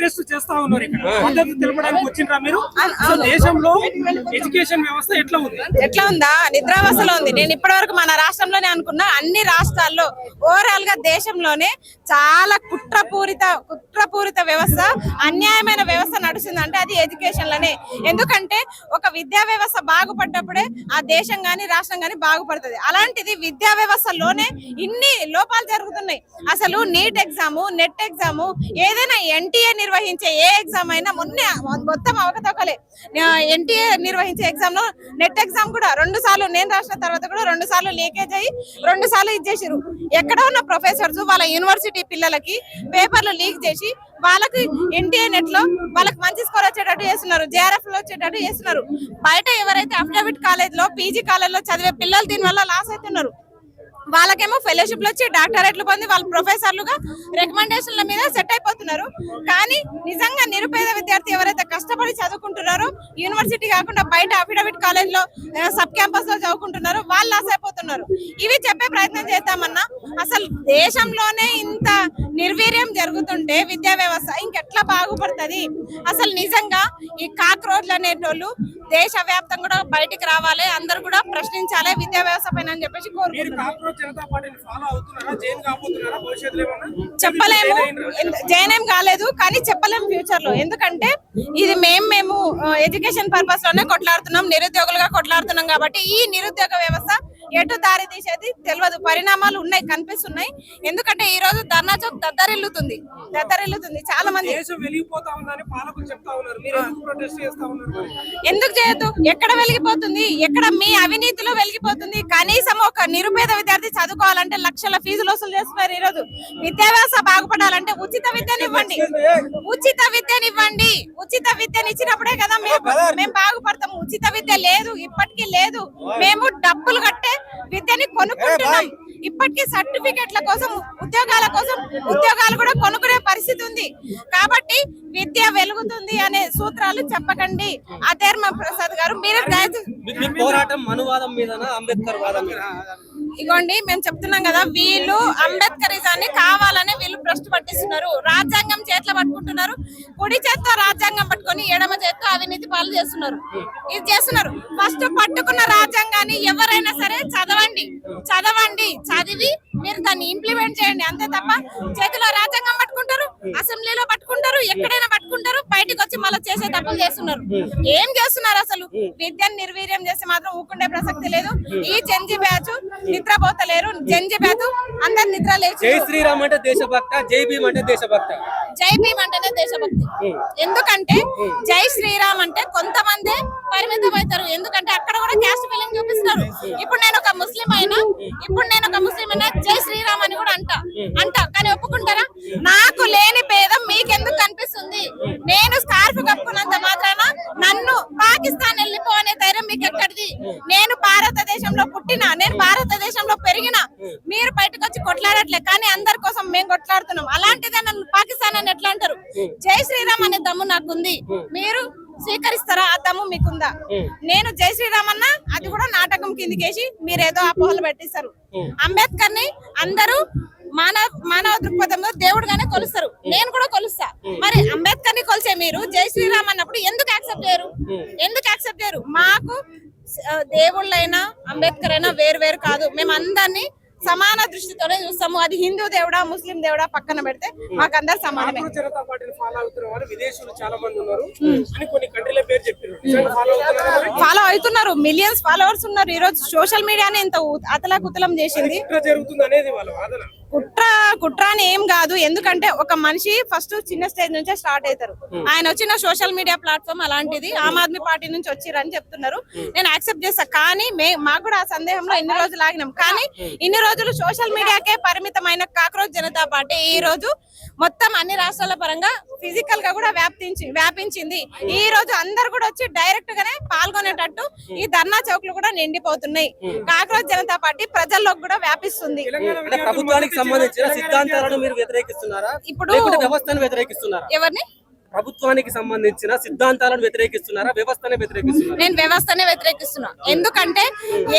Protest చేస్తా ఉన్నారు ఇక్కడ మద్దతు తెలపడానికి వచ్చిండ్రా మీరు? దేశంలో ఎడ్యుకేషన్ వ్యవస్థ ఎట్లా ఉందా? నిద్రావస్థలో ఉంది. నేను ఇప్పటి వరకు మన రాష్ట్రంలోనే అనుకున్నా, అన్ని రాష్ట్రాల్లో ఓవరాల్ గా దేశంలోనే చాలా కుట్రపూరిత వ్యవస్థ, అన్యాయమైన వ్యవస్థ నడుస్తుంది అంటే అది ఎడ్యుకేషన్ లోనే. ఎందుకంటే ఒక విద్యా వ్యవస్థ బాగుపడ్డప్పుడే ఆ దేశం గాని రాష్ట్రం గాని బాగుపడుతుంది. అలాంటిది విద్యా వ్యవస్థలోనే ఇన్ని లోపాలు జరుగుతున్నాయి. అసలు నీట్ ఎగ్జాము, నెట్ ఎగ్జాము, ఏదైనా ఎన్టీఏ నిర్వహించే ఏ ఎగ్జామ్ అయినా మొత్తం అవకతవకలే. ఎన్టీఏ నిర్వహించే ఎగ్జామ్ లో నెట్ ఎగ్జామ్ కూడా 2 సార్లు నేను రాసిన తర్వాత కూడా 2 సార్లు లీకేజ్ అయ్యి 2 సార్లు ఇచ్చేసారు. ఎక్కడ ఉన్న ప్రొఫెసర్స్ వాళ్ళ యూనివర్సిటీ పిల్లలకి పేపర్లు లీక్ చేసి వాళ్ళకి ఎన్టీఏ నెట్ లో వాళ్ళకి మంచి స్కోర్ వచ్చేటట్టు చేస్తున్నారు, జేఆర్ఎఫ్ లో వచ్చేటట్టు చేస్తున్నారు. బయట ఎవరైతే అఫిడవిట్ కాలేజ్ లో, పీజీ కాలేజ్ లో చదివే పిల్లలు దీని వల్ల లాస్ అవుతున్నారు. వాళ్ళకేమో ఫెలోషిప్ వచ్చి డాక్టరేట్లు పొంది వాళ్ళ ప్రొఫెసర్లుగా రికమెండేషన్ల మీద సెట్ అయిపోతున్నారు. కానీ నిజంగా నిరుపేద విద్యార్థి ఎవరైతే కష్టపడి చదువుకుంటున్నారో, యూనివర్సిటీ కాకుండా బయట అఫిడవిట్ కాలేజ్ లో, సబ్ క్యాంపస్ లో చదువుకుంటున్నారు, వాళ్ళు లాస్ అయిపోతున్నారు. ఇవి చెప్పే ప్రయత్నం చేద్దామన్నా అసలు దేశంలోనే ఇంత నిర్వీర్యం జరుగుతుంటే విద్యా వ్యవస్థ ఇంకెట్లా బాగుపడుతుంది? అసలు నిజంగా ఈ కాక్రోచ్లు అనేటోళ్ళు దేశవ్యాప్తంగా కూడా బయటికి రావాలి, అందరు కూడా ప్రశ్నించాలి విద్యా వ్యవస్థ పైన అని చెప్పేసి కోరుకుంటున్నారు. చెప్పలేము, జైన్ ఏం కాలేదు కానీ చెప్పలేము ఫ్యూచర్ లో. ఎందుకంటే ఇది మేము ఎడ్యుకేషన్ పర్పస్ లోనే కొట్లాడుతున్నాం, నిరుద్యోగులుగా కొట్లాడుతున్నాం. కాబట్టి ఈ నిరుద్యోగ వ్యవస్థ ఎటు దారి తీసేది తెలియదు. పరిణామాలు ఉన్నాయి, కనిపిస్తున్నాయి. ఎందుకంటే ఈ రోజు ధర్నా చౌక్ దద్దరిల్లుతుంది. చాలా మంది ఎందుకు చేయొద్దు? ఎక్కడ వెలిగిపోతుంది? ఎక్కడ మీ అవినీతిలో వెలిగిపోతుంది? కనీసం ఒక నిరుపేద విద్యార్థి చదువుకోవాలంటే లక్షల ఫీజులు వసూలు చేస్తున్నారు. ఈ రోజు విద్యా వ్యవస్థ బాగుపడాలంటే ఉచిత విద్యనివ్వండి. ఉచిత విద్యని ఇచ్చినప్పుడే కదా మేము బాగుపడతాము. ఉచిత విద్య లేదు, ఇప్పటికీ లేదు. మేము డబ్బులు కట్టే విద్యని కొనుక్కుంటున్నాం. ఇప్పటికీ సర్టిఫికెట్ల కోసం, ఉద్యోగాలు కూడా కొనుక్కునే పరిస్థితి ఉంది. కాబట్టి విద్య వెలుగుతుంది అనే సూత్రాలు చెప్పకండి. అధర్మ ప్రసాద్ గారు, మీరు ఇగోండి మేము చెప్తున్నాం కదా, వీళ్ళు అంబేద్కరిజాన్ని కావాలని వీళ్ళు భ్రష్టు పట్టిస్తున్నారు. రాజ్యాంగం చేతిలో పట్టుకుంటున్నారు. కుడి చేత్తో రాజ్యాంగం పట్టుకొని ఎడమ చేత్తో అవినీతి పాలు చేస్తున్నారు. ఇది చేస్తున్నారు. ఫస్ట్ పట్టుకున్న రాజ్యాంగాన్ని ఎవరైనా సరే చదివి మీరు దాన్ని ఇంప్లిమెంట్ చేయండి. అంతే తప్ప చేతిలో రాజ్యాంగం పట్టుకుంటారు, అసెంబ్లీలో పట్టుకుంటారు, ఎక్కడైనా పట్టుకుంటారు, బయటకు వచ్చి మళ్ళీ చేసే తప్పులు చేస్తున్నారు. ఏం చేస్తున్నారు? అసలు విద్యను నిర్వీర్యం చేస్తే మాత్రం ఊకుండే ప్రసక్తి లేదు. ఈ జంజి బ్యాచ్ నిద్రపోతలేరు. జంజి బ్యాచ్ అందరు నిద్ర లేచి జై శ్రీరామ్ అంటే దేశభక్త, జై భీమ్ అంటే దేశభక్త. జై భీమ్ అంటేనే దేశభక్తి. ఎందుకంటే జై శ్రీరామ్ అంటే కొంతమంది పరిమితం అవుతారు. ఎందుకంటే అక్కడ కూడా క్యాస్ట్ ఫీలింగ్ చూపిస్తారు. ఇప్పుడు నేను ఒక ముస్లిం అయినా జై శ్రీరామ్ అని కూడా అంటా కానీ ఒప్పుకుంటారా? నాకు లేని భేదం మీకెందుకు కనిపిస్తుంది? నేను స్కార్ఫ్ కప్పుకున్నంత మాత్రాన నన్ను పాకిస్తాన్ వెళ్ళిపో అనే ధైర్యం మీకు ఎక్కడిది? నేను భారతదేశంలో పుట్టినా, నేను భారతదేశంలో పెరిగినా. మీరు బయటకు వచ్చి కొట్లాడట్లే, కానీ అందరి కోసం మేము కొట్లాడుతున్నాం. అలాంటిదే నన్ను పాకిస్తాన్ అని ఎట్లా అంటారు? జై శ్రీరామ్ అనే దమ్ము నాకుంది. మీరు స్వీకరిస్తారా? ఆ దమ్ము మీకుందా? నేను జై శ్రీరామ్ అన్నా అది కూడా నాటకం కిందికేసి మీరేదో అపోహలు పెట్టిస్తారు. అంబేద్కర్ ని అందరూ మానవ దృక్పథంలో దేవుడుగానే కొలుస్తారు. నేను కూడా కొలుస్తా. మరి అంబేద్కర్ ని కొలిసే మీరు జై శ్రీరామ్ అన్నప్పుడు ఎందుకు యాక్సెప్ట్ చేయరు? మాకు దేవుళ్ళైనా అంబేద్కర్ అయినా వేరు కాదు. మేము అందరినీ సమాన దృష్టితోనే చూస్తాము. అది హిందూ దేవుడా, ముస్లిం దేవుడా పక్కన పెడితే మాకందరు సమానమే. ఫాలో అవుతున్నారు. మిలియన్స్ ఫాలోవర్స్ ఉన్నారు. ఈ రోజు సోషల్ మీడియాని ఇంత అతలాకుతలం చేసింది. కుట్ర అని ఏం కాదు. ఎందుకంటే ఒక మనిషి ఫస్ట్ చిన్న స్టేజ్ నుంచే స్టార్ట్ అవుతారు. ఆయన వచ్చిన సోషల్ మీడియా ప్లాట్ఫామ్ అలాంటిది. ఆమ్ ఆద్మీ పార్టీ నుంచి వచ్చిరని చెప్తున్నారు. నేను యాక్సెప్ట్ చేస్తా. కానీ మాకు కూడా ఆ సందేహంలో ఇన్ని రోజులు ఆగినాం. కానీ ఇన్ని రోజులు సోషల్ మీడియాకే పరిమితమైన కాక్రోచ్ జనతా పార్టీ ఈ రోజు మొత్తం అన్ని రాష్ట్రాల పరంగా ఫిజికల్ గా కూడా వ్యాపించింది. ఈ రోజు అందరు కూడా వచ్చి డైరెక్ట్ గానే పాల్గొనేటట్టు ఈ ధర్నా చౌక్లు కూడా నిండిపోతున్నాయి. కాక్రోచ్ జనతా పార్టీ ప్రజల్లోకి కూడా వ్యాపిస్తుంది. సంబంధించిన సిద్ధాంతాలను మీరు వ్యతిరేకిస్తున్నారా? ఇప్పుడు వ్యవస్థను వ్యతిరేకిస్తున్నారా? ఎవరిని? ప్రభుత్వానికి సంబంధించిన సిద్ధాంతాలను వ్యతిరేకిస్తున్నారా? వ్యవస్థనే వ్యతిరేకిస్తున్నారా? నేను వ్యవస్థనే వ్యతిరేకిస్తున్నా. ఎందుకంటే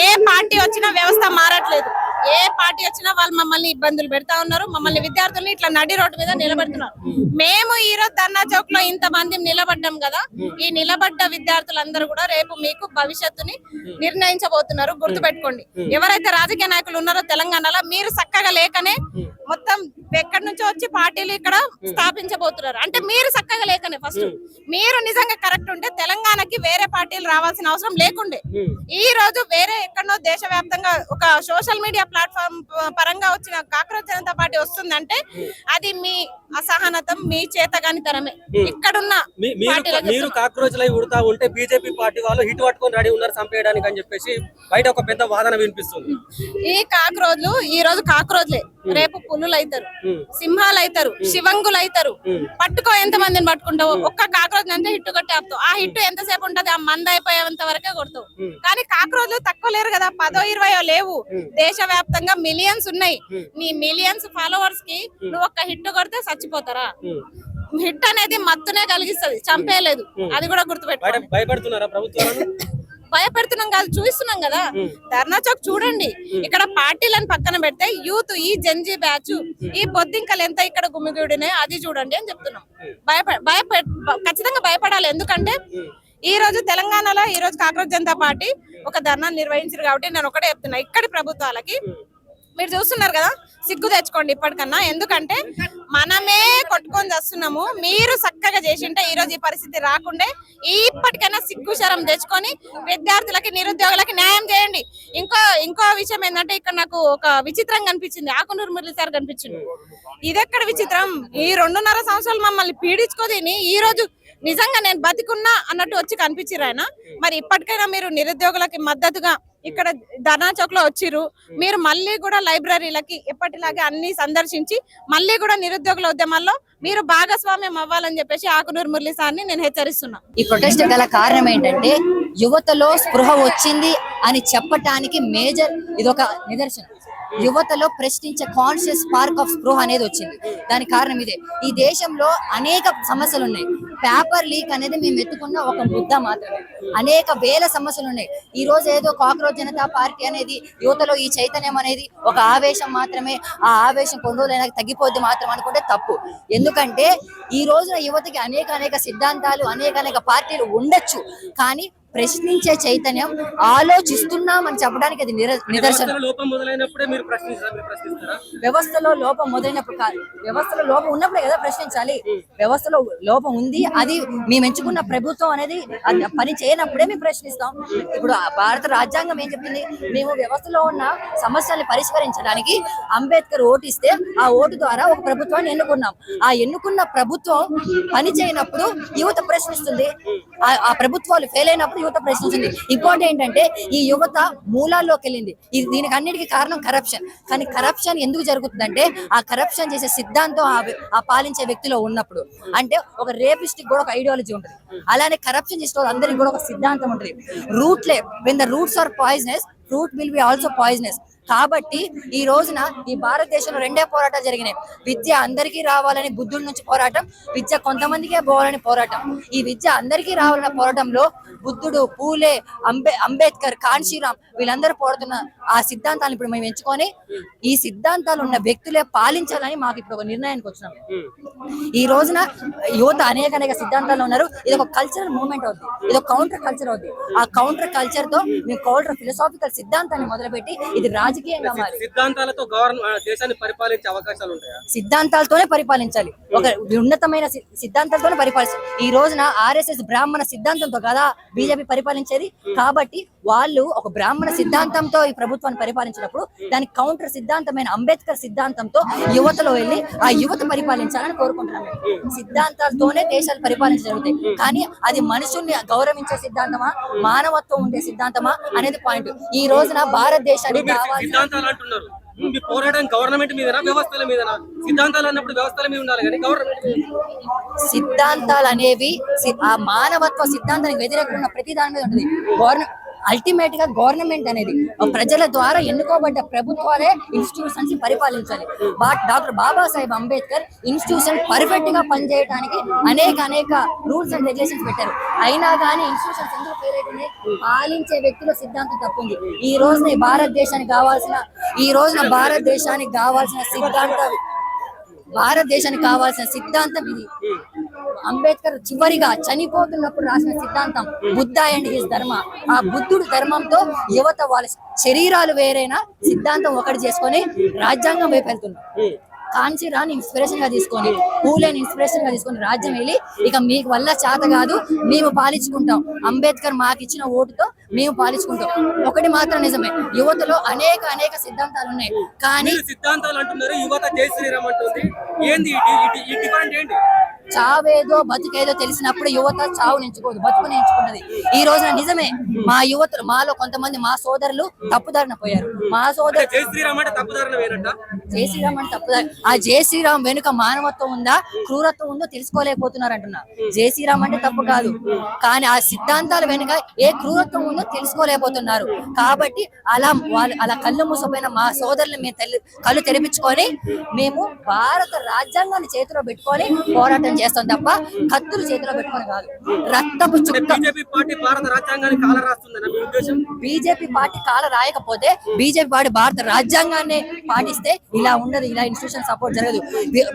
ఏ పార్టీ వచ్చినా వ్యవస్థ మారట్లేదు. ఏ పార్టీ వచ్చినా వాళ్ళు మమ్మల్ని ఇబ్బందులు పెడతా ఉన్నారు, మమ్మల్ని విద్యార్థుల్ని ఇట్లా నడి రోడ్డు మీద నిలబెడుతున్నారు. మేము ఈ రోజు ధర్నా చౌక్ లో ఇంత మంది నిలబడ్డాం కదా, ఈ నిలబడ్డ విద్యార్థులందరూ కూడా రేపు మీకు భవిష్యత్తుని నిర్ణయించబోతున్నారు. గుర్తుపెట్టుకోండి, ఎవరైతే రాజకీయ నాయకులు ఉన్నారో తెలంగాణలో మీరు చక్కగా లేకనే మొత్తం ఎక్కడి నుంచో వచ్చి పార్టీలు ఇక్కడ స్థాపించబోతున్నారు. అంటే మీరు చక్కగా లేకనే ఫస్ట్ మీరు నిజంగా కరెక్ట్ ఉంటే తెలంగాణకి వేరే పార్టీలు రావాల్సిన అవసరం లేకుండే. ఈ రోజు వేరే ఎక్కడో దేశవ్యాప్తంగా ఒక సోషల్ మీడియా ప్లాట్ఫామ్ పరంగా వచ్చిన కాక్రోచ్ జనతా పార్టీ వస్తుందంటే అది మీ అసహనతం, మీ చేతగానితనమే. ఇక్కడున్న మీరు కాక్రోచ్లు అయి ఉడతా ఉంటే బీజేపీ పార్టీ వాళ్ళు హిట్ పట్టుకొని రెడీ ఉన్నారు చంపేయడానికి అని చెప్పేసి బయట ఒక పెద్ద వాదన వినిపిస్తుంది. ఈ కాక్రోచ్లు ఈ రోజు కాక్రోచ్లే, రేపు పులులు అవుతారు, సింహాలు అవుతారు, శివంగులు అవుతారు. పట్టుకో ఎంత మందిని పట్టుకుంటావు, ఒక్క కాక్రోచ్ అంటే హిట్ కొట్టి ఆపుతావు. ఆ హిట్ ఎంతసేపు ఉంటది, ఆ మంద అయిపోయేంత వరకే కొడతావు. కానీ కాక్రోచ్లు తక్కువ లేరు కదా, 10-20 లేవు, దేశవ్యాప్తంగా మిలియన్స్ ఉన్నాయి. నీ మిలియన్స్ ఫాలోవర్స్ కి నువ్వు ఒక్క హిట్ కొడితే చచ్చిపోతారా? హిట్ అనేది మత్తునే కలిగిస్తుంది, చంపేయలేదు. అది కూడా గుర్తుపెట్టు. భయపడుతున్నారా ప్రభుత్వాలను? భయపెడుతున్నాం కాదు, చూస్తున్నాం కదా. ధర్నా చౌక్ చూడండి, ఇక్కడ పార్టీలను పక్కన పెడితే యూత్, ఈ జంజీ బ్యాచ్, ఈ బొద్దింకలు ఎంత ఇక్కడ గుమిగూడినాయి అది చూడండి అని చెప్తున్నాం. ఖచ్చితంగా భయపడాలి. ఎందుకంటే ఈ రోజు తెలంగాణలో ఈ రోజు కాక్రోచ్ జనతా పార్టీ ఒక ధర్నా నిర్వహించారు కాబట్టి నేను ఒకటే చెప్తున్నా, ఇక్కడి ప్రభుత్వాలకి మీరు చూస్తున్నారు కదా, సిగ్గు తెచ్చుకోండి ఇప్పటికన్నా. ఎందుకంటే మనమే కొట్టుకొని వస్తున్నాము, మీరు చక్కగా చేసింటే ఈ రోజు ఈ పరిస్థితి రాకుండే. ఇప్పటికైనా సిగ్గు శరం తెచ్చుకొని విద్యార్థులకి, నిరుద్యోగులకి న్యాయం చేయండి. ఇంకో విషయం ఏంటంటే, ఇక్కడ నాకు ఒక విచిత్రం కనిపించింది. ఆకునూరు మురళి సార్ కనిపించింది. ఇదెక్కడ విచిత్రం? ఈ 2.5 సంవత్సరాలు మమ్మల్ని పీడించుకోదని ఈ రోజు నిజంగా నేను బతికున్నా అన్నట్టు వచ్చి కనిపించారు ఆయన. మరి ఇప్పటికైనా మీరు నిరుద్యోగులకి మద్దతుగా ఇక్కడ ధర్నా చౌక్ లో వచ్చిర్రు, మీరు మళ్ళీ కూడా లైబ్రరీలకి ఎప్పటిలాగే అన్ని సందర్శించి మళ్ళీ కూడా నిరుద్యోగుల ఉద్యమాల్లో మీరు భాగస్వామ్యం అవ్వాలని చెప్పేసి ఆకునూరు మురళి సార్ని నేను హెచ్చరిస్తున్నా. ఈ ప్రొటెస్ట్ గల కారణం ఏంటంటే, యువతలో స్పృహ వచ్చింది అని చెప్పటానికి మేజర్ ఇదొక నిదర్శనం. యువతలో ప్రశ్నించే కాన్షియస్ స్పార్క్ ఆఫ్ స్పృహ అనేది వచ్చింది. దానికి కారణం ఇదే. ఈ దేశంలో అనేక సమస్యలు ఉన్నాయి. పేపర్ లీక్ అనేది మేము ఎత్తుకున్న ఒక ముద్ద మాత్రమే. అనేక వేల సమస్యలు ఉన్నాయి. ఈ రోజు ఏదో కాక్రోచ్ జనతా పార్టీ అనేది యువతలో ఈ చైతన్యం అనేది ఒక ఆవేశం మాత్రమే, ఆ ఆవేశం కొన్ని రోజులైనా తగ్గిపోద్ది మాత్రం అనుకుంటే తప్పు. ఎందుకంటే ఈ రోజున యువతకి అనేక సిద్ధాంతాలు, అనేక పార్టీలు ఉండొచ్చు, కానీ ప్రశ్నించే చైతన్యం, ఆలోచిస్తున్నామని చెప్పడానికి అది నిదర్శనం. వ్యవస్థలో లోపం మొదలైనప్పుడు కాదు, వ్యవస్థలో లోపం ఉన్నప్పుడే కదా ప్రశ్నించాలి. వ్యవస్థలో లోపం ఉంది, అది మేము ఎంచుకున్న ప్రభుత్వం అనేది పని చేయనప్పుడే మేము ప్రశ్నిస్తాం. ఇప్పుడు భారత రాజ్యాంగం ఏం చెప్తుంది? మేము వ్యవస్థలో ఉన్న సమస్యల్ని పరిష్కరించడానికి అంబేద్కర్ ఓటు ఇస్తే ఆ ఓటు ద్వారా ఒక ప్రభుత్వాన్ని ఎన్నుకున్నాం. ఆ ఎన్నుకున్న ప్రభుత్వం పని చేయనప్పుడు యువత ప్రశ్నిస్తుంది, ఆ ప్రభుత్వాలు ఫెయిల్ అయినప్పుడు యువత ప్రశ్నించింది. ఇంకోటి ఏంటంటే, ఈ యువత మూలాల్లోకి వెళ్ళింది. దీనికి అన్నిటికీ కారణం కరప్షన్. కానీ కరప్షన్ ఎందుకు జరుగుతుందంటే, ఆ కరప్షన్ చేసే సిద్ధాంతం ఆ పాలించే వ్యక్తిలో ఉన్నప్పుడు. అంటే ఒక రేపిస్టిక్ కూడా ఒక ఐడియాలజీ ఉంటుంది, అలానే కరప్షన్ చేసే వాళ్ళు అందరికి కూడా ఒక సిద్ధాంతం ఉంటుంది. రూట్లే when the roots are poisonous, fruit will be also poisonous. కాబట్టి ఈ రోజున ఈ భారతదేశంలో 2 పోరాటాలు జరిగినాయి. విద్య అందరికీ రావాలని బుద్ధుడి నుంచి పోరాటం, విద్య కొంతమందికే పోవాలని పోరాటం. ఈ విద్య అందరికీ రావాలన్న పోరాటంలో బుద్ధుడు, పూలే, అంబేద్కర్, కాన్షీరామ్ వీళ్ళందరూ పోరాడుతున్న ఆ సిద్ధాంతాలను ఇప్పుడు మేము ఎంచుకొని ఈ సిద్ధాంతాలు ఉన్న వ్యక్తులే పాలించాలని మాకు ఇప్పుడు ఒక నిర్ణయానికి వచ్చినాం. ఈ రోజున యువత అనేక సిద్ధాంతాలు ఉన్నారు. ఇది ఒక కల్చరల్ మూవ్మెంట్ అవుతుంది, ఇది ఒక కౌంటర్ కల్చర్ అవుతుంది. ఆ కౌంటర్ కల్చర్ తో మేము కౌంటర్ ఫిలసాఫికల్ సిద్ధాంతాన్ని మొదలుపెట్టి ఇది రాజకీయంగా మారి సిద్ధాంతాలతో దేశాన్ని పరిపాలించే అవకాశాలు ఉంటాయా? సిద్ధాంతాలతోనే పరిపాలించాలి, ఒక ఉన్నతమైన సిద్ధాంతాలతోనే పరిపాలించాలి. ఈ రోజున ఆర్ఎస్ఎస్ బ్రాహ్మణ సిద్ధాంతంతో కదా బీజేపీ పరిపాలించేది. కాబట్టి వాళ్ళు ఒక బ్రాహ్మణ సిద్ధాంతంతో ఈ ప్రభుత్వాన్ని పరిపాలించినప్పుడు దానికి కౌంటర్ సిద్ధాంతమైన అంబేద్కర్ సిద్ధాంతంతో యువతలో వెళ్ళి ఆ యువత పరిపాలించాలని కోరుకుంటున్నాం. సిద్ధాంతాలతోనే దేశాలు పరిపాలన జరుగుతాయి, కానీ అది మనుషుల్ని గౌరవించే సిద్ధాంతమా, మానవత్వం ఉండే సిద్ధాంతమా అనేది పాయింట్. ఈ రోజున భారతదేశానికి మీ పోరాటం గవర్నమెంట్ మీదనా వ్యవస్థల మీదనా? సిద్ధాంతాలు అన్నప్పుడు వ్యవస్థల మీద ఉండాలి, కానీ గవర్నమెంట్ సిద్ధాంతాలు అనేవి ఆ మానవత్వ సిద్ధాంతానికి వ్యతిరేకంగా ప్రతి దాని మీద ఉంటుంది. అల్టిమేట్ గా గవర్నమెంట్ అనేది ప్రజల ద్వారా ఎన్నుకోబడ్డ ప్రభుత్వాలే ఇన్స్టిట్యూషన్స్ పరిపాలించాలి. Doctor Babasaheb Ambedkar institution perfect గా పనిచేయడానికి అనేక రూల్స్ అండ్ రెగ్యులేషన్స్ పెట్టారు. అయినా కానీ ఇన్స్టిట్యూషన్స్ ఎందుకు ఫెయిల్ అవుతున్నాయి? పాలించే వ్యక్తుల సిద్ధాంతం తప్పుంది. ఈ రోజున భారతదేశానికి కావాల్సిన సిద్ధాంతం ఇది. అంబేద్కర్ చివరిగా చనిపోతున్నప్పుడు రాసిన సిద్ధాంతం బుద్ధ అండ్ హిస్ ధర్మ. ఆ బుద్ధుడు ధర్మంతో యువత వాళ్ళ శరీరాలు వేరైనా సిద్ధాంతం ఒకటి చేసుకొని రాజ్యాంగం వైపు వెళ్తున్నారు. కాంచీరాని ఇన్స్పిరేషన్ గా తీసుకొని, పూలేని ఇన్స్పిరేషన్ గా తీసుకొని రాజ్యం వెళ్ళి ఇక మీకు వల్ల చేత కాదు, మేము పాలించుకుంటాం, అంబేద్కర్ మాకు ఇచ్చిన ఓటుతో మేము పాలించుకుంటాం. ఒకటి మాత్రం నిజమే, యువతలో అనేక సిద్ధాంతాలు ఉన్నాయి. కానీ సిద్ధాంతాలు అంటున్నారు, యువత జై శ్రీరామ్ అంటుంది. ఏంది ఈ డిఫరెంట్ ఏంటి? చావేదో బతుకేదో తెలిసినప్పుడు యువత చావు ఎంచుకోదు, బతుకుని ఎంచుకున్నది. ఈ రోజున నిజమే, మా యువతలు మాలో కొంతమంది మా సోదరులు తప్పుదారిన పోయారు. మా సోదరు జై శ్రీరామ్ అంటే తప్పుదారిన వేరంట. జై శ్రీరామ్ అంటే తప్పుదారి. ఆ జై శ్రీరామ్ వెనుక మానవత్వం ఉందా క్రూరత్వం ఉందో తెలుసుకోలేకపోతున్నారు అంటున్నా. జై శ్రీరామ్ అంటే తప్పు కాదు, కానీ ఆ సిద్ధాంతాల వెనుక ఏ క్రూరత్వం ఉందో తెలుసుకోలేకపోతున్నారు. కాబట్టి అలా కళ్ళు మూసపోయిన మా సోదరులు మేము కళ్ళు తెరిపించుకొని మేము భారత రాజ్యాంగాన్ని చేతిలో పెట్టుకొని పోరాటం చేస్తాం తప్ప కత్తులు చేతిలో పెట్టుకొని కాదు. రక్తపు చుక్క బీజేపీ పార్టీ భారత రాజ్యాంగాన్ని కాల రాస్తుందని మీ ఉద్దేశం? బీజేపీ పార్టీ కాల రాయకపోతే బీజేపీ పార్టీ భారత రాజ్యాంగాన్ని పాటిస్తే ఇలా ఉండదు, ఇలా ఇన్స్టిట్యూషన్ సపోర్ట్ జరగదు.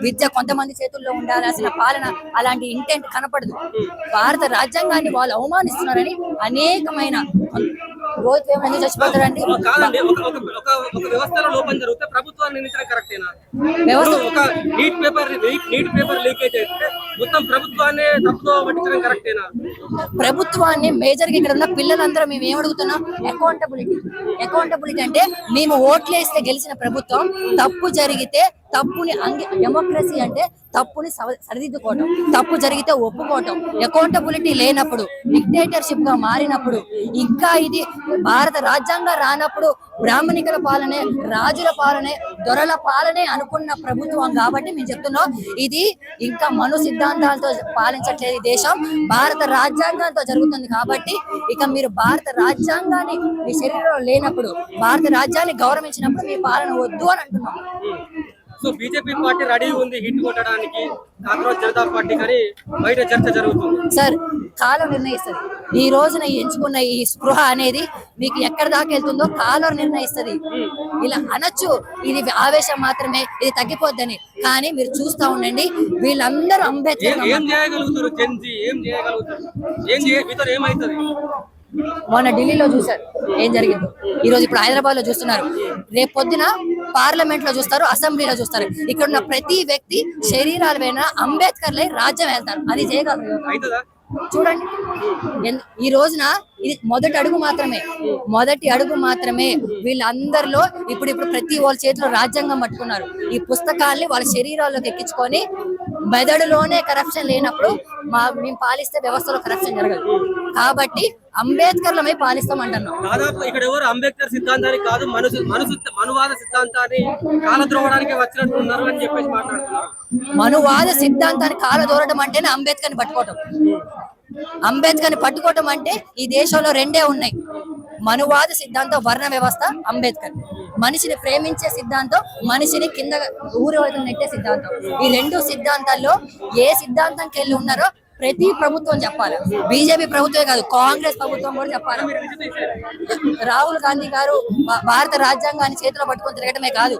విద్య కొంతమంది చేతుల్లో ఉండాల్సిన పాలన అలాంటి ఇంటెంట్ కనపడదు. భారత రాజ్యాంగాన్ని వాళ్ళు అవమానిస్తున్నారని అనేకమైన రోజు ఎందుకు చచ్చిపోతారండి? కాదండి, ఒక వ్యవస్థలో లోపం జరిగితే ప్రభుత్వాన్ని నిందించడం కరెక్టేనా? వ్యవస్థ ఒక నీట్ పేపర్ లీకేజ్ అయితే మొత్తం ప్రభుత్వాన్ని తప్పుదో పట్టించడం కరెక్టేనా? ప్రభుత్వాన్ని మేజర్ గా ఇక్కడ ఉన్న పిల్లలందరూ మేము ఏమడుగుతున్నాం? అకౌంటబిలిటీ అంటే మేము ఓట్లేస్తే గెలిచిన ప్రభుత్వం తప్పు జరిగితే తప్పుని డెమోక్రసీ అంటే తప్పుని సరిదిద్దుకోవటం, తప్పు జరిగితే ఒప్పుకోవటం. అకౌంటబిలిటీ లేనప్పుడు, డిక్టేటర్షిప్ గా మారినప్పుడు, ఇంకా ఇది భారత రాజ్యాంగం రానప్పుడు బ్రాహ్మణికల పాలనే, రాజుల పాలనే, దొరల పాలనే అనుకున్న ప్రభుత్వం కాబట్టి మేము చెప్తున్నాం ఇది ఇంకా మను సిద్ధాంతాలతో పాలించట్లేదు. దేశం భారత రాజ్యాంగంతో జరుగుతుంది. కాబట్టి ఇక మీరు భారత రాజ్యాంగాన్ని మీ శరీరంలో లేనప్పుడు, భారత రాజ్యాన్ని గౌరవించినప్పుడు మీ పాలన వద్దు అని అంటున్నాం. సో బీజేపీ పార్టీ రెడీ ఉంది హిట్ కొట్టడానికి, కాంగ్రెస్ జనతా పార్టీ కానీ బయట చర్చ జరుగుతుంది. సార్, కాలం నిర్ణయిస్తుంది. ఈ రోజున ఎంచుకున్న ఈ స్పృహ అనేది మీకు ఎక్కడ దాకా వెళ్తుందో కాలం నిర్ణయిస్తుంది. ఇలా అనొచ్చు ఇది ఆవేశం మాత్రమే, ఇది తగ్గిపోద్దని, కానీ మీరు చూస్తా ఉండండి వీళ్ళందరూ అంబేద్కర్ ఏం చేయగలుగుతారు? జెన్జీ ఏం చేయగలుగుతారు? ఏమైతుంది? మొన్న ఢిల్లీలో చూసారు ఏం జరిగిందో. ఈ రోజు ఇప్పుడు హైదరాబాద్ లో చూస్తున్నారు, రేపు పొద్దున పార్లమెంట్ లో చూస్తారు, అసెంబ్లీలో చూస్తారు. ఇక్కడ ఉన్న ప్రతి వ్యక్తి శరీరాల పైన అంబేద్కర్ రాజ్యం వెళ్తారు. అది చేయగలరు. చూడండి, ఈ రోజున ఇది మొదటి అడుగు మాత్రమే. వీళ్ళందరిలో ఇప్పుడు ప్రతి వాళ్ళ చేతిలో రాజ్యాంగం పట్టుకున్నారు. ఈ పుస్తకాల్ని వాళ్ళ శరీరాల్లోకి ఎక్కించుకొని మెదడులోనే కరప్షన్ లేనప్పుడు మేము పాలిస్తే వ్యవస్థలో కరప్షన్ జరగదు. కాబట్టి అంబేద్కర్లమే పాలిస్తామంటున్నాం. దాదాపు ఇక్కడ ఎవరు అంబేద్కర్ సిద్ధాంతాన్ని కాదు, మనువాద సిద్ధాంతాన్ని కాలద్రోవడానికి వచ్చినట్టు ఉన్నారు అని చెప్పేసి మాట్లాడుతున్నారు. మనువాద సిద్ధాంతాన్ని కాలదోరడం అంటేనే అంబేద్కర్ని పట్టుకోవటం. అంబేద్కర్ని పట్టుకోవటం అంటే ఈ దేశంలో రెండే ఉన్నాయి: మనువాద సిద్ధాంతం, వర్ణ వ్యవస్థ. అంబేద్కర్ మనిషిని ప్రేమించే సిద్ధాంతం, మనిషిని కింద ఊరి వైపు నెట్టే సిద్ధాంతం. ఈ రెండు సిద్ధాంతాల్లో ఏ సిద్ధాంతంకి వెళ్ళి ఉన్నారో ప్రతి ప్రభుత్వం చెప్పాలి. బీజేపీ ప్రభుత్వమే కాదు, కాంగ్రెస్ ప్రభుత్వం కూడా చెప్పాలి. రాహుల్ గాంధీ గారు భారత రాజ్యాంగాన్ని చేతిలో పట్టుకొని తిరగటమే కాదు,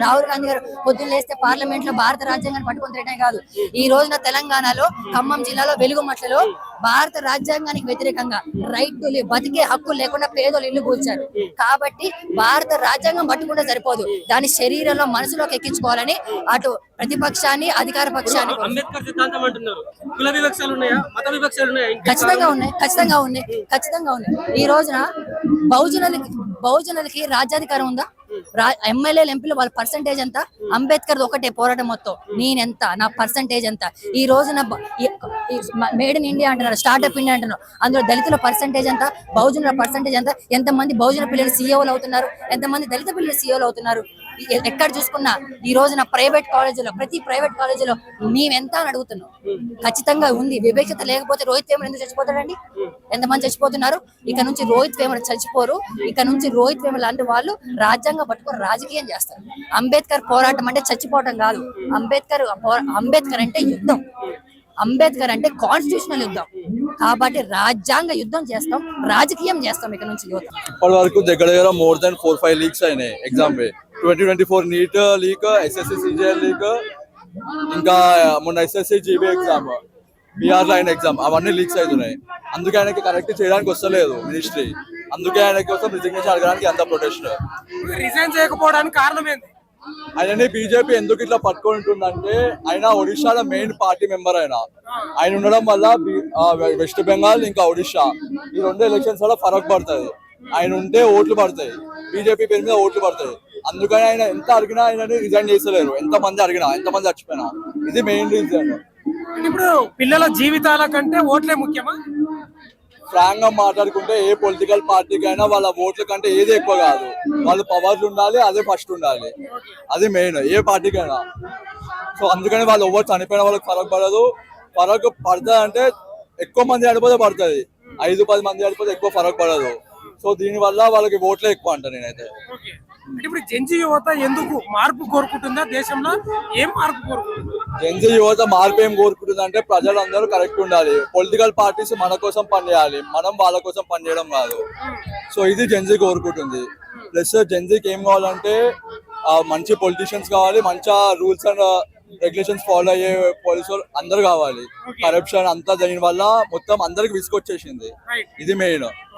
రాహుల్ గాంధీ గారు పొద్దున్న లేస్తే పార్లమెంట్ లో భారత రాజ్యాంగాన్ని పట్టుకొని తిరగటమే కాదు, ఈ రోజున తెలంగాణలో ఖమ్మం జిల్లాలో వెలుగుమట్లలో భారత రాజ్యాంగానికి వ్యతిరేకంగా రైట్ టు లివ్, బతికే హక్కు లేకుండా పేదలు ఇల్లు కూల్చారు. కాబట్టి భారత రాజ్యాంగం పట్టుకుంటే సరిపోదు, దాని శరీరంలో మనసులోకి ఎక్కించుకోవాలని అటు ప్రతిపక్షాన్ని అధికార పక్షాన్ని అంబేద్కర్ సిద్ధాంతం అంటున్నారు. కుల వివక్షలు ఉన్నాయా? మత వివక్షలు ఉన్నాయా? ఖచ్చితంగా ఉన్నాయి. ఈ రోజున బహుజనులకి రాజ్యాధికారం ఉందా? ఎమ్మెల్యేలు, ఎంపీలు వాళ్ళ పర్సంటేజ్ ఎంత? అంబేద్కర్ ఒకటే పోరాటం మొత్తం, నేనెంత, నా పర్సంటేజ్ ఎంత? ఈ రోజున మేడ్ ఇన్ ఇండియా అంటున్నారు, స్టార్ట్అప్ ఇండియా అంటున్నారు, అందులో దళితుల పర్సంటేజ్ ఎంత? బహుజనుల పర్సంటేజ్ ఎంత? ఎంతమంది బహుజన పిల్లలు సీఈఓలు అవుతున్నారు? ఎంతమంది దళిత పిల్లలు సీఈఓలు అవుతున్నారు? ఎక్కడ చూసుకున్నా ఈ రోజున ప్రైవేట్ కాలేజీలో, ప్రతి ప్రైవేట్ కాలేజీలో మేమెంత అని అడుగుతున్నాం. ఖచ్చితంగా ఉంది. వివేచత లేకపోతే రోహిత్ వేముల ఎందుకు చచ్చిపోతాడండి? ఎంతమంది చచ్చిపోతున్నారు? ఇక నుంచి రోహిత్ వేముల చచ్చిపోరు. ఇక నుంచి రోహిత్ వేముల లాంటి వాళ్ళు రాజ్యాంగం పట్టుకొని రాజకీయం చేస్తారు. అంబేద్కర్ పోరాటం అంటే చచ్చిపోవటం కాదు. అంబేద్కర్ అంటే యుద్ధం. అంబేద్కర్ అంటే కాన్స్టిట్యూషనల్ యుద్ధం. కాబట్టి రాజ్యాంగ యుద్ధం చేస్తాం, రాజకీయం చేస్తాం ఇక నుంచి యువత. ఇప్పటి వరకు దగ్గర దగ్గర మోర్ దెన్ 4-5 లీక్స్ అయినాయి exam 2024 NEET leak, SSC CGL leak, ఇంకా మొన్న ఎస్ఎస్సి జీబీ ఎగ్జామ్, బీఆర్ లైన్ ఎగ్జామ్, అవన్నీ లీక్స్ అవుతున్నాయి. అందుకే ఆయనకి కరెక్ట్ చేయడానికి వస్తలేదు మినిస్ట్రీ. అందుకే ఆయన కోసం రిజిగ్నేషన్ అడగడానికి అంత ప్రొటెస్ట్. రిజైన్ చేయకపోవడానికి కారణం ఏంటి? ఆయనని బీజేపీ ఎందుకు ఇట్లా పట్టుకుంటుందంటే ఆయన ఒడిశాలో మెయిన్ పార్టీ మెంబర్. ఆయన ఉండడం వల్ల వెస్ట్ బెంగాల్ ఇంకా ఒడిశా ఈ 2 ఎలక్షన్స్ వల్ల ఫరక్ పడుతుంది. ఆయన ఉంటే ఓట్లు పడతాయి, బీజేపీ పేరు మీద ఓట్లు పడతాయి. అందుకని ఆయన ఎంత అడిగినా ఆయనని రిజైన్ చేస్తలేరు. ఎంతమంది అడిగినా, ఎంతమంది చచ్చిపోయినా. ఇది మెయిన్ రీజన్. ఇప్పుడు పిల్లల జీవితాల కంటే ఓట్లే ముఖ్యమా? ఫ్రాంక్ గా మాట్లాడుకుంటే ఏ పొలిటికల్ పార్టీకైనా వాళ్ళ ఓట్ల కంటే ఏది ఎక్కువ కాదు. వాళ్ళు పవర్లు ఉండాలి, అదే ఫస్ట్ ఉండాలి. అది మెయిన్ ఏ పార్టీకైనా. సో అందుకని వాళ్ళు ఎవరు చనిపోయిన వాళ్ళకి ఫరక్ పడదు. ఫరక్ పడుతుంది అంటే ఎక్కువ మంది ఆడిపోతే పడుతుంది, 5-10 మంది ఆడిపోతే ఎక్కువ ఫరక్ పడదు. సో దీని వల్ల వాళ్ళకి ఓట్లే ఎక్కువ అంట నేనైతే. ఇప్పుడు జెన్జీ యువత ఎందుకు మార్పు కోరుకుంటుందా? దేశంలో ఏం మార్పు కోరుకుంటుంది? జెన్జీ యువత మార్పు ఏం కోరుకుంటుంది అంటే ప్రజలందరూ కరెక్ట్ ఉండాలి. పొలిటికల్ పార్టీస్ మన కోసం పనిచేయాలి, మనం వాళ్ళ కోసం పనిచేయడం కాదు. సో ఇది జెన్జీ కోరుకుంటుంది. ప్లస్ జెన్జీకి ఏం కావాలంటే మంచి పొలిటీషియన్స్ కావాలి, మంచి రూల్స్ అండ్ రెగ్యులేషన్స్ ఫాలో అయ్యే పోలీసులు అందరూ కావాలి. కరప్షన్ అంతా జరిగిన వల్ల మొత్తం అందరికి విసుకొచ్చేసింది. ఇది మెయిన్.